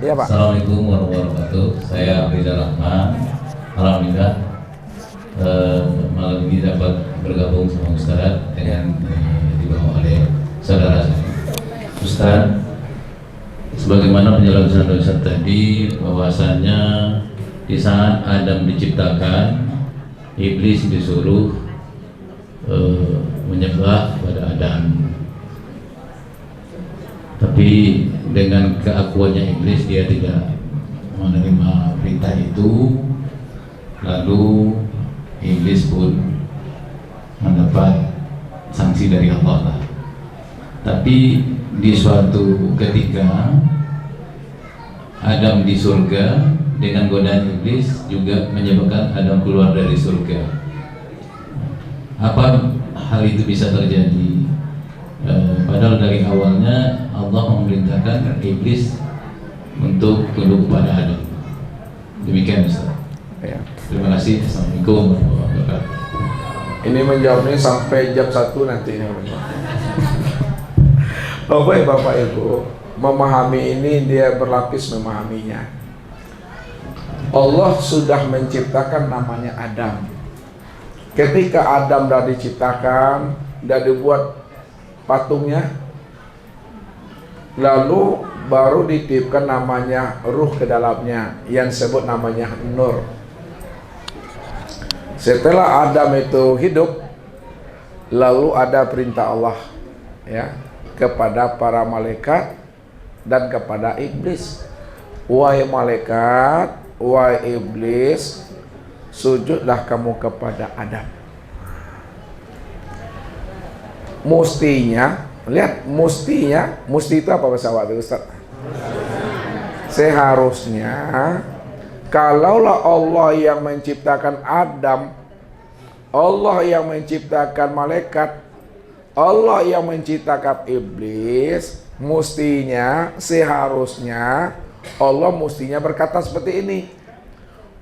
Iya Pak. Assalamualaikum warahmatullahi wabarakatuh. Saya Rizal Rahman. Alhamdulillah malam ini dapat bergabung sama Ustaz dengan dibawa oleh saudara saya. Ustaz, sebagaimana penjelasan Ustaz tadi, bahwasanya di saat Adam diciptakan, iblis disuruh menyembah kepada Adam. Tapi dengan keakuannya iblis, dia tidak menerima perintah itu. Lalu iblis pun mendapat sanksi dari Allah. Tapi di suatu ketika Adam di surga, dengan godaan iblis juga menyebabkan Adam keluar dari surga. Apa hal itu bisa terjadi? Padahal dari awalnya Allah memerintahkan iblis untuk tunduk kepada Adam. Demikian Ustaz. Ya. Terima kasih. Assalamualaikum warahmatullahi wabarakatuh. Ini menjawabnya sampai jam 1 nanti. Bapak Ibu, memahami ini dia berlapis memahaminya. Allah sudah menciptakan namanya Adam. Ketika Adam sudah diciptakan, sudah dibuat patungnya, lalu baru ditiupkan namanya ruh ke dalamnya, yang disebut namanya Nur. Setelah Adam itu hidup, lalu ada perintah Allah ya kepada para malaikat dan kepada iblis. Wahai malaikat, wahai iblis, sujudlah kamu kepada Adam. Mustinya, lihat mustinya, musti itu apa bahasa Arab Ustaz? Seharusnya kalaulah Allah yang menciptakan Adam, Allah yang menciptakan malaikat, Allah yang menciptakan iblis, mustinya, seharusnya Allah mustinya berkata seperti ini: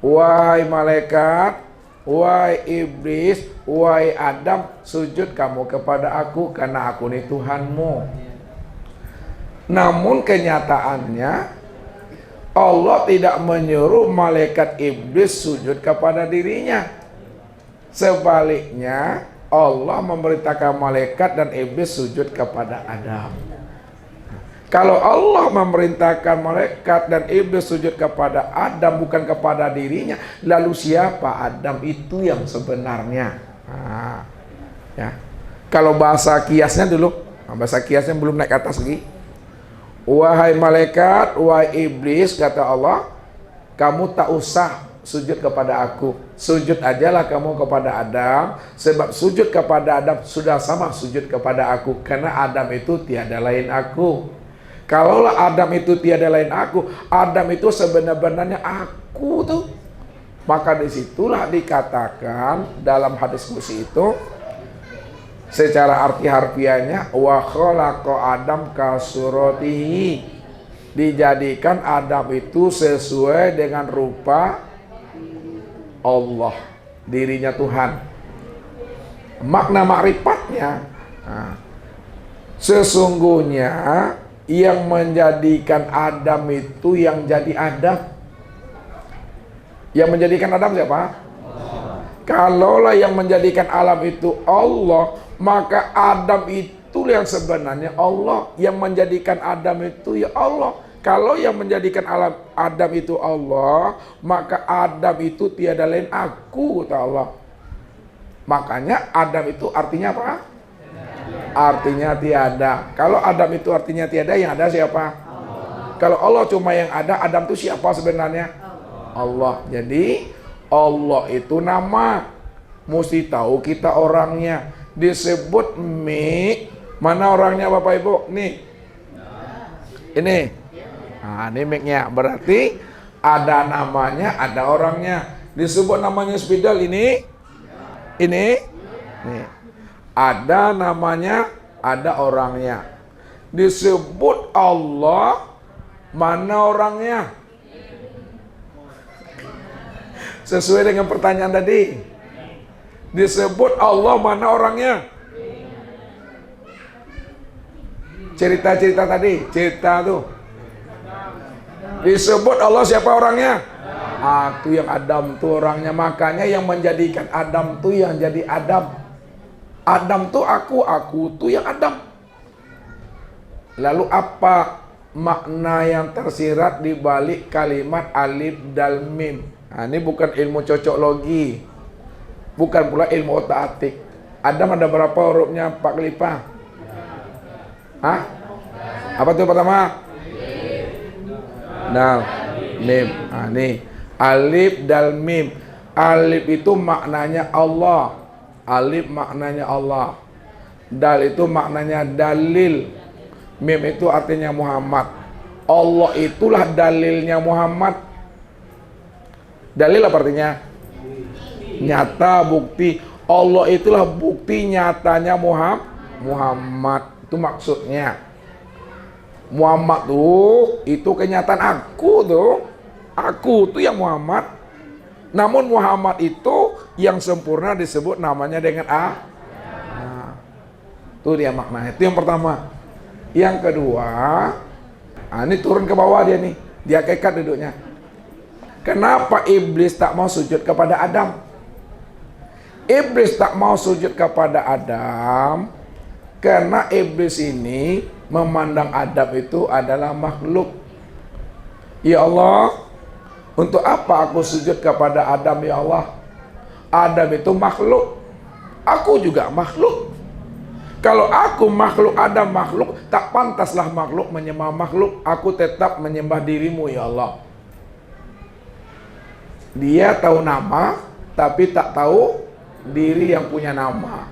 wahai malaikat, wahai iblis, wahai Adam, sujud kamu kepada aku karena aku ini Tuhanmu. Namun kenyataannya Allah tidak menyuruh malaikat iblis sujud kepada dirinya. Sebaliknya Allah memerintahkan malaikat dan iblis sujud kepada Adam. Kalau Allah memerintahkan malaikat dan iblis sujud kepada Adam bukan kepada dirinya, lalu siapa Adam itu yang sebenarnya? Ya. Kalau bahasa kiasnya dulu, bahasa kiasnya belum naik ke atas lagi. Wahai malaikat, wahai iblis, kata Allah, kamu tak usah sujud kepada aku. Sujud ajalah kamu kepada Adam, sebab sujud kepada Adam sudah sama sujud kepada aku, karena Adam itu tiada lain aku. Kalaulah Adam itu tiada lain aku, Adam itu sebenarnya aku tuh. Maka disitulah dikatakan dalam hadis qudsi itu, secara arti harfiahnya, wa khalaqa Adam ka suratihi, dijadikan Adam itu sesuai dengan rupa Allah, dirinya Tuhan. Makna makrifatnya, sesungguhnya yang menjadikan Adam itu yang jadi Adam. Yang menjadikan Adam siapa? Kalaulah yang menjadikan alam itu Allah, maka Adam itu yang sebenarnya Allah. Yang menjadikan Adam itu ya Allah. Kalau yang menjadikan alam Adam itu Allah, maka Adam itu tiada lain aku, kata Allah. Makanya Adam itu artinya apa? Artinya tiada. Kalau Adam itu artinya tiada, yang ada siapa? Allah. Kalau Allah cuma yang ada, Adam itu siapa sebenarnya? Allah. Jadi Allah itu nama, mesti tahu kita orangnya. Disebut mik, mana orangnya Bapak Ibu? Nih, ini, nah ini miknya. Berarti ada namanya, ada orangnya. Disebut namanya spidol ini, nih. Ada namanya, ada orangnya. Disebut Allah, mana orangnya? Sesuai dengan pertanyaan tadi. Disebut Allah, mana orangnya? Cerita-cerita tadi, cerita tuh. Disebut Allah siapa orangnya? Itu yang Adam tuh orangnya. Makanya yang menjadikan Adam tuh yang jadi Adam. Adam tuh aku tuh yang Adam. Lalu apa makna yang tersirat di balik kalimat alif dal mim? Nah, ini bukan ilmu cocok logi, bukan pula ilmu otak atik. Adam ada berapa hurufnya Pak Khalifah? Hah? Apa tuh pertama? Dal mim. Nah, nih alif dal mim. Alif itu maknanya Allah. Alif maknanya Allah. Dal itu maknanya dalil. Mim itu artinya Muhammad. Allah itulah dalilnya Muhammad. Dalil apa artinya? Nyata, bukti. Allah itulah bukti nyatanya Muhammad. Itu maksudnya. Muhammad tuh itu kenyataan aku tuh. Aku tuh yang Muhammad. Namun Muhammad itu yang sempurna disebut namanya dengan A. Nah, itu dia maknanya. Itu yang pertama. Yang kedua, ini turun ke bawah dia nih. Dia hakikat duduknya. Kenapa iblis tak mau sujud kepada Adam? Iblis tak mau sujud kepada Adam karena iblis ini memandang Adam itu adalah makhluk. Ya Allah, untuk apa aku sujud kepada Adam ya Allah? Adam itu makhluk. Aku juga makhluk. Kalau aku makhluk, Adam makhluk, tak pantaslah makhluk menyembah makhluk. Aku tetap menyembah dirimu ya Allah. Dia tahu nama, tapi tak tahu diri yang punya nama.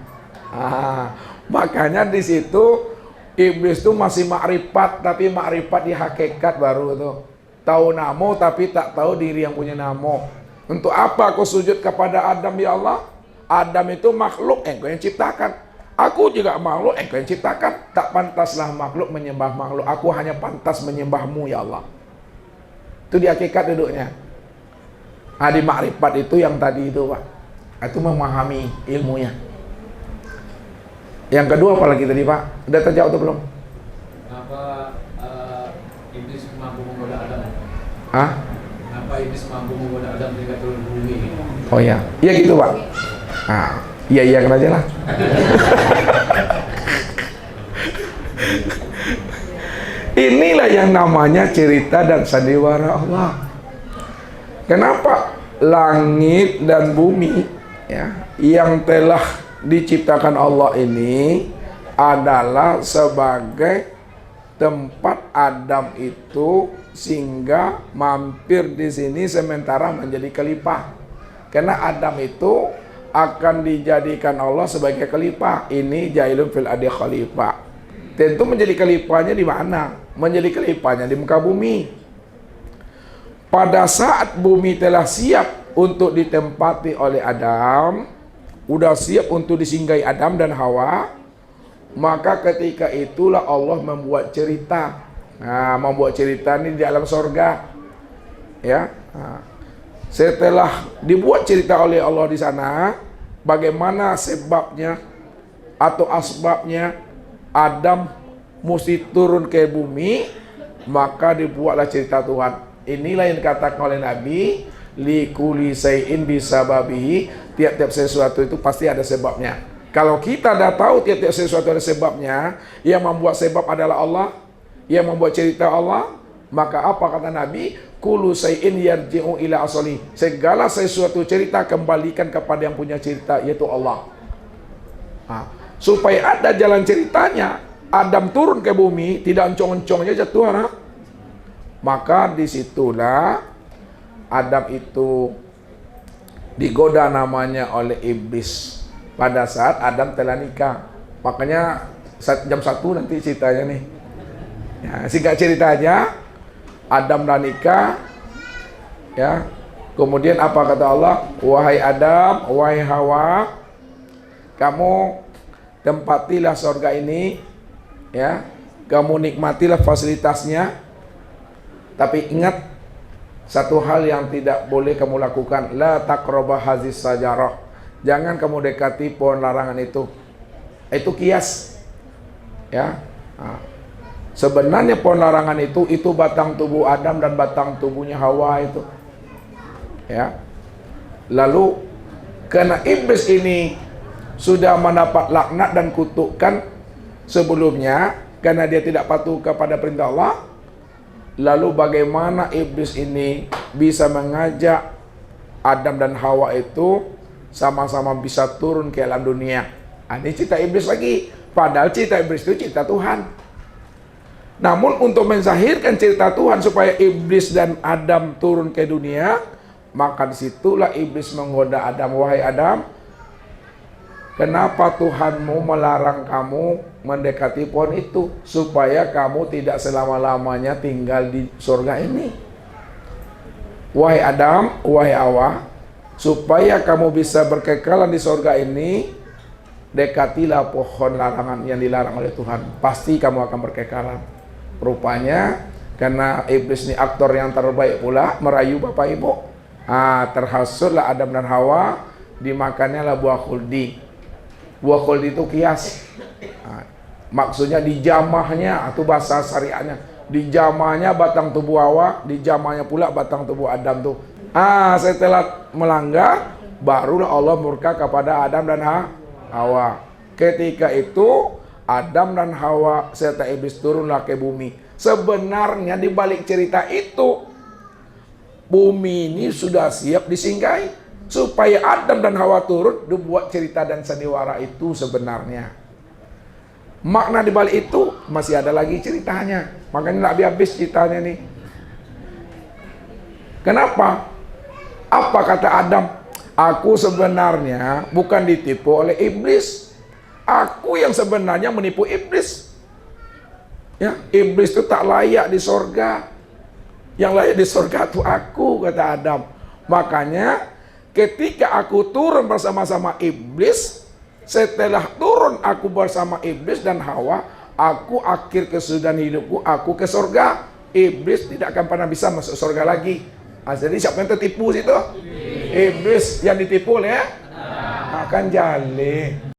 Makanya di situ iblis itu masih makrifat, tapi makrifat di hakikat baru tuh. Tahu nama, tapi tak tahu diri yang punya nama. Untuk apa aku sujud kepada Adam ya Allah? Adam itu makhluk, engkau yang ciptakan. Aku juga makhluk, engkau yang ciptakan. Tak pantaslah makhluk menyembah makhluk. Aku hanya pantas menyembahmu ya Allah. Itu di hakikat duduknya. Di makrifat itu yang tadi itu Pak. Itu memahami ilmunya. Yang kedua apa lagi tadi Pak? Udah terjawab atau belum? Kenapa iblis mampu menggoda Adam? Kenapa iblis mampu menggoda Adam hingga turun ke bumi? Oh ya, iya gitu Pak. Iya kan aja lah. Inilah yang namanya cerita dan sandiwara Allah. Kenapa langit dan bumi ya yang telah diciptakan Allah ini adalah sebagai tempat Adam itu singgah mampir di sini sementara menjadi khalifah. Karena Adam itu akan dijadikan Allah sebagai khalifah. Ini jailun fil ardi khalifah. Tentu menjadi khalifahnya di mana? Menjadi khalifahnya di muka bumi. Pada saat bumi telah siap untuk ditempati oleh Adam, udah siap untuk disinggahi Adam dan Hawa, maka ketika itulah Allah membuat cerita. Membuat cerita ini di alam sorga. Ya. Setelah dibuat cerita oleh Allah di sana, bagaimana sebabnya atau asbabnya Adam mesti turun ke bumi, maka dibuatlah cerita Tuhan. Inilah yang dikatakan oleh Nabi, likuli sayin bisababihi, tiap-tiap sesuatu itu pasti ada sebabnya. Kalau kita dah tahu tiap-tiap sesuatu ada sebabnya, yang membuat sebab adalah Allah, yang membuat cerita Allah, maka apa kata Nabi? Kullu sayin yarji'u ila asli. Segala sesuatu cerita kembalikan kepada yang punya cerita, yaitu Allah. Supaya ada jalan ceritanya, Adam turun ke bumi, tidak encong-encongnya jatuh. Maka disitulah Adam itu digoda namanya oleh iblis pada saat Adam telah nikah. Makanya jam 1 nanti ceritanya nih. Ya, singkat ceritanya, Adam dan nikah. Ya. Kemudian apa kata Allah? Wahai Adam, wahai Hawa, kamu tempatilah surga ini, ya. Kamu nikmatilah fasilitasnya. Tapi ingat satu hal yang tidak boleh kamu lakukan, la taqraba hazis sajarah. Jangan kamu dekati pohon larangan itu. Itu kias. Ya. Sebenarnya pohon larangan itu batang tubuh Adam dan batang tubuhnya Hawa itu. Ya. Lalu karena iblis ini sudah mendapat laknat dan kutukan sebelumnya karena dia tidak patuh kepada perintah Allah, lalu bagaimana iblis ini bisa mengajak Adam dan Hawa itu sama-sama bisa turun ke alam dunia? Ini cita iblis lagi, padahal cita iblis itu cita Tuhan. Namun untuk menzahirkan cerita Tuhan supaya iblis dan Adam turun ke dunia, maka disitulah iblis menggoda Adam. Wahai Adam, kenapa Tuhanmu melarang kamu mendekati pohon itu? Supaya kamu tidak selama-lamanya tinggal di surga ini. Wahai Adam, wahai Hawa, supaya kamu bisa berkekalan di surga ini, dekatilah pohon larangan yang dilarang oleh Tuhan. Pasti kamu akan berkekalan. Rupanya karena iblis ini aktor yang terbaik pula merayu Bapak Ibu. Terhasutlah Adam dan Hawa, dimakannya lah buah khuldi. Buah khuldi itu kias. Maksudnya dijamahnya, atau bahasa syariahnya, dijamahnya batang tubuh Hawa, dijamahnya pula batang tubuh Adam tuh. Setelah melanggar, barulah Allah murka kepada Adam dan Hawa. Ketika itu Adam dan Hawa serta iblis turunlah ke bumi. Sebenarnya di balik cerita itu, bumi ini sudah siap disinggahi. Supaya Adam dan Hawa turun, dibuat cerita dan sandiwara itu sebenarnya. Makna di balik itu masih ada lagi ceritanya. Makanya tidak habis ceritanya nih. Kenapa? Apa kata Adam? Aku sebenarnya bukan ditipu oleh iblis. Aku yang sebenarnya menipu iblis. Ya, iblis itu tak layak di sorga. Yang layak di sorga itu aku, kata Adam. Makanya ketika aku turun bersama-sama iblis, setelah turun aku bersama iblis dan Hawa, aku akhir kesudahan hidupku, aku ke sorga. Iblis tidak akan pernah bisa masuk sorga lagi. Jadi siapa yang tertipu situ? Iblis yang ditipu ya? Akan jali.